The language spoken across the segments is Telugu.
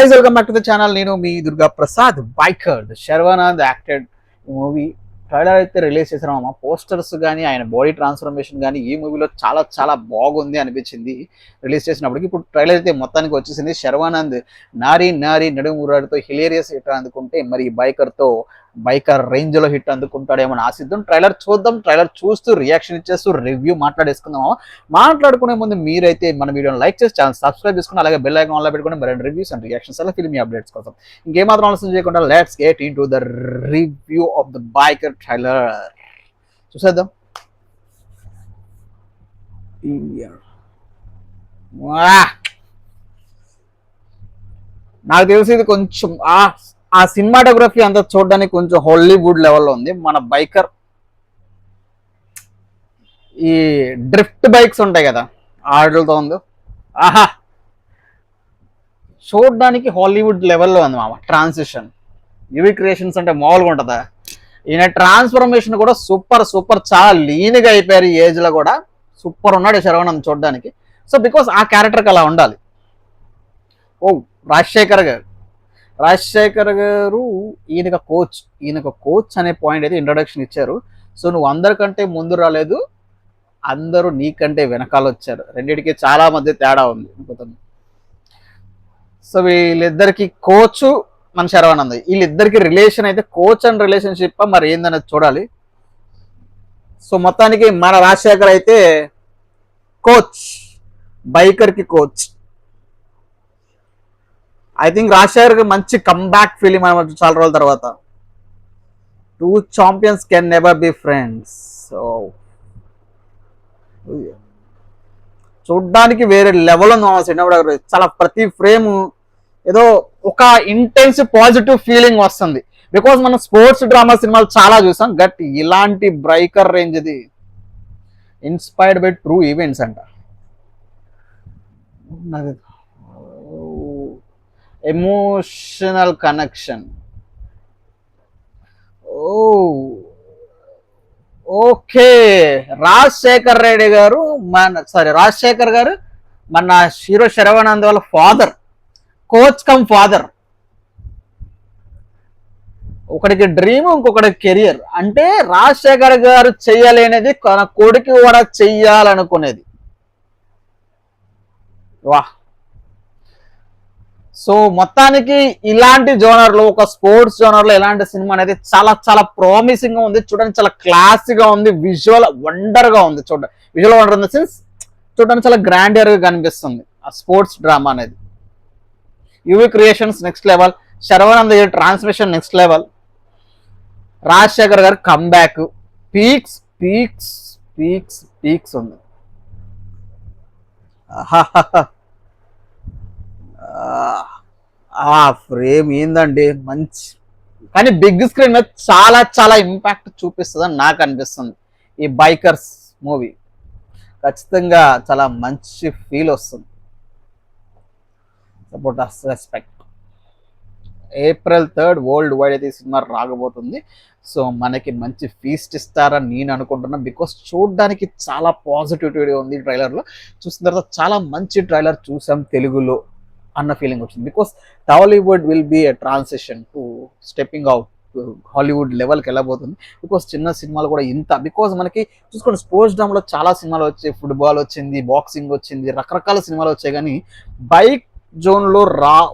guys, welcome back to the channel. నేను మీ Durga Prasad biker Sharwanand acted movie trailer అయితే రిలీజ్ చేసాము. పోస్టర్స్ కానీ ఆయన బాడీ ట్రాన్స్ఫర్మేషన్ కానీ ఈ మూవీలో చాలా చాలా బాగుంది అనిపించింది రిలీజ్ చేసినప్పటికి. ఇప్పుడు ట్రైలర్ అయితే మొత్తానికి వచ్చేసింది. శర్వానంద్ నారీ నారీ నడుమురాడితో హిలేరియస్ హిట్ అందుకుంటే మరి బైకర్ రేంజ్ లో హిట్ అందుకుంటాడేమో ఆశిద్దాం. ట్రైలర్ చూద్దాం. ట్రైలర్ చూస్తూ రియాక్షన్ ఇచ్చేస్తూ రివ్యూ మాట్లాడేసుకుందాం. మాట్లాడుకునే ముందు మీరైతే మన వీడియోని లైక్ చేసి ఛానల్ సబ్స్క్రైబ్ చేసుకుని అలాగే బెల్ ఐకాన్ ఆన్లో పెట్టుకుని మరిన్ని రివ్యూస్ అండ్ రియాక్షన్స్ అలా ఫిల్మీ అప్డేట్స్ కోసం ఇంకేమాత్రం ఆలోచన చేయకుండా let's get into the review of the biker trailer. చూసేద్దాం. నాకు తెలిసి ఇది కొంచెం ఆ సినిమాటోగ్రఫీ అంతా చూడడానికి కొంచెం హాలీవుడ్ లెవెల్లో ఉంది. మన బైకర్ ఈ డ్రిఫ్ట్ బైక్స్ ఉంటాయి కదా ఆటలతో ఉంది. ఆహా, చూడడానికి హాలీవుడ్ లెవెల్లో ఉంది మామ. ట్రాన్సిషన్ యువి క్రియేషన్స్ అంటే మామూలుగా ఉంటుందా? ఈయన ట్రాన్స్ఫర్మేషన్ కూడా సూపర్ సూపర్, చాలా లీన్గా అయిపోయారు. ఈ ఏజ్లో కూడా సూపర్ ఉన్నాడు శర్వానంద్ చూడడానికి. సో బికాస్ ఆ క్యారెక్టర్కి అలా ఉండాలి. ఓ రాజశేఖర్ గారు ఈయనక కోచ్ అనే పాయింట్ అయితే ఇంట్రొడక్షన్ ఇచ్చారు. సో నువ్వు అందరికంటే ముందు రాలేదు, అందరూ నీకంటే వెనకాల వచ్చారు. రెండింటికి చాలా మధ్య తేడా ఉంది. సో వీళ్ళిద్దరికి కోచ్ మన శర్వానంద్, వీళ్ళిద్దరికి రిలేషన్ అయితే కోచ్ అండ్ రిలేషన్షిప్ మరి ఏందనేది చూడాలి. సో మొత్తానికి మన రాజశేఖర్ అయితే కోచ్, బైకర్కి కోచ్. ఐ థింక్ రాజశేఖర్ మంచి కమ్బ్యాక్ ఫీలింగ్ అనమాట చాలా రోజుల తర్వాత. Two champions can never be friends. So చూడ్డానికి వేరే లెవెల్ ఉంది సినిమా. చాలా ప్రతి ఫ్రేమ్ ఏదో ఒక ఇంటెన్స్ పాజిటివ్ ఫీలింగ్ వస్తుంది. బికాస్ మనం స్పోర్ట్స్ డ్రామా సినిమాలు చాలా చూసాం. గట్ ఇలాంటి బ్రైకర్ రేంజ్ ఇది ఇన్స్పైర్డ్ బై ట్రూ ఈవెంట్స్ అంట. Emotional connection. ఓకే, రాజశేఖర్ గారు మన హీరో శర్వానంద్ వాళ్ళ ఫాదర్, కోచ్ కమ్ ఫాదర్. ఒకడికి డ్రీమ్, ఇంకొకటికి కెరియర్. అంటే రాజశేఖర్ గారు చెయ్యలేనిది తన కొడుకు కూడా చెయ్యాలనుకునేది. వాహ్. సో మొత్తానికి ఇలాంటి జోనర్లో, ఒక స్పోర్ట్స్ జోనర్లో ఇలాంటి సినిమా అనేది చాలా చాలా ప్రామిసింగ్ గా ఉంది. చూడడానికి చాలా క్లాసీగా ఉంది. విజువల్ వండర్ గా ఉంది. Visual wonder in the sense చూడడానికి చాలా గ్రాండియర్ గా కనిపిస్తుంది ఆ స్పోర్ట్స్ డ్రామా అనేది. UV Creations next level, Sharwanand transmission next level, Rajasekhar garu comeback peaks peaks peaks peaks ఉంది. ఆ ఫ్రేమ్ ఏందండి మంచి, కానీ బిగ్ స్క్రీన్ మీద చాలా చాలా ఇంపాక్ట్ చూపిస్తుంది అని నాకు అనిపిస్తుంది. ఈ బైకర్స్ మూవీ ఖచ్చితంగా చాలా మంచి ఫీల్ వస్తుంది. Support respect. April 3rd world wide అయితే ఈ సినిమా రాకపోతుంది. సో మనకి మంచి ఫీస్ట్ ఇస్తారని నేను అనుకుంటున్నా. బికాస్ చూడడానికి చాలా పాజిటివిటీ ఉంది ట్రైలర్లో. చూసిన తర్వాత చాలా మంచి ట్రైలర్ చూసాం తెలుగులో అన్న ఫీలింగ్ వచ్చింది. Because Tollywood will be a transition to stepping out Hollywood లెవెల్కి వెళ్ళబోతుంది. బికాస్ చిన్న సినిమాలు కూడా ఇంత, బికాస్ మనకి చూసుకోండి స్పోర్ట్స్ డ్రామాలో చాలా సినిమాలు వచ్చాయి. ఫుట్బాల్ వచ్చింది, బాక్సింగ్ వచ్చింది, రకరకాల సినిమాలు వచ్చాయి. కానీ బైక్ జోన్లో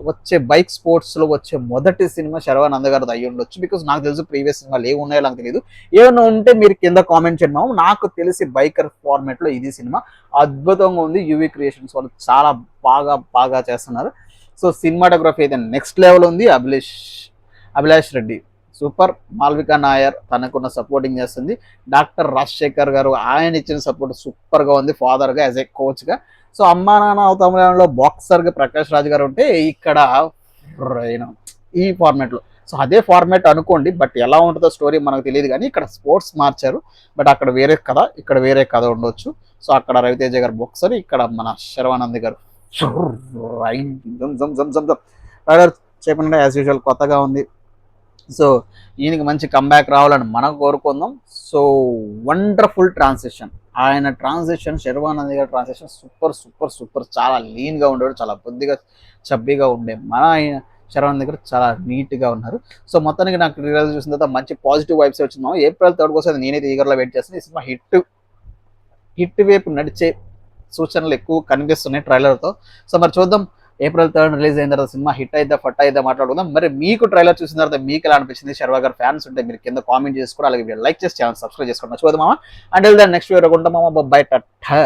వచ్చే బైక్ స్పోర్ట్స్లో వచ్చే మొదటి సినిమా శర్వానంద్ గారిది అయ్యి ఉండొచ్చు. బికాస్ నాకు తెలుసు ప్రీవియస్ సినిమాలు ఏమి ఉన్నాయో నాకు తెలియదు. ఏమైనా ఉంటే మీరు కింద కామెంట్ చేయండి. నాకు తెలిసి బైకర్ ఫార్మేట్లో ఇది సినిమా అద్భుతంగా ఉంది. యువి క్రియేషన్స్ వాళ్ళు చాలా బాగా చేస్తున్నారు. సో సినిమాటోగ్రఫీ అయితే నెక్స్ట్ లెవెల్ ఉంది. అభిలాష్ రెడ్డి సూపర్. మాల్వికా నాయర్ తనకున్న సపోర్టింగ్ చేస్తుంది. డాక్టర్ రాజశేఖర్ గారు ఆయన ఇచ్చిన సపోర్ట్ సూపర్గా ఉంది ఫాదర్గా, యాజ్ ఏ కోచ్గా. సో అమ్మా నాన్న అవతారంలో బాక్సర్గా ప్రకాష్ రాజ్ గారు ఉంటే ఇక్కడ ఈ ఫార్మాట్లో, సో అదే ఫార్మాట్ అనుకోండి. బట్ ఎలా ఉంటుందో స్టోరీ మనకు తెలియదు. కానీ ఇక్కడ స్పోర్ట్స్ మార్చారు. బట్ అక్కడ వేరే కథ, ఇక్కడ వేరే కథ ఉండొచ్చు. సో అక్కడ రవితేజ గారు బాక్సర్, ఇక్కడ మన శర్వానంద్ గారు ట్రైలర్ చెప్పండి యాజ్ యూజువల్ కొత్తగా ఉంది. సో ఈయనకి మంచి కంబ్యాక్ రావాలని మనం కోరుకుందాం. సో వండర్ఫుల్ ట్రాన్సిషన్, ఆయన ట్రాన్సిషన్, శర్వానంద్ గారి ట్రాన్సిషన్ సూపర్ సూపర్ సూపర్. చాలా లీన్గా ఉండేవాడు, చాలా కొద్దిగా చబ్బీగా ఉండే మన ఆయన శర్వానంద్ గారు చాలా నీట్గా ఉన్నారు. సో మొత్తానికి నాకు రిజల్ట్ చూసిన తర్వాత మంచి పాజిటివ్ వైబ్స్ వచ్చినాము. ఏప్రిల్ 3 కోసం నేనైతే ఈగర్లో వెయిట్ చేస్తాను. ఈ సినిమా హిట్ వైపు నడిచే సూచనలు ఎక్కువ కనిపిస్తున్నాయి ట్రైలర్తో. సో మరి చూద్దాం, ఏప్రిల్ 3 రిలీజ్ అయిన తర్వాత సినిమా హిట్ అయితే ఫట్ అయితే మాట్లాడుకుందాం. మరి మీకు ట్రైలర్ చూసిన తర్వాత మీకు ఎలా అనిపించింది? శర్వా గారు ఫ్యాన్స్ ఉంటే మీరు కింద కామెంట్ చేసుకోవాలి, అలాగే లైక్ చేసి ఛానల్ సబ్స్క్రైబ్ చేసుకోండి. చూద్దాం మామ. అంటిల్ దెన్ నెక్స్ట్ వీడియో కొంటాం మామ. బై టట్టా.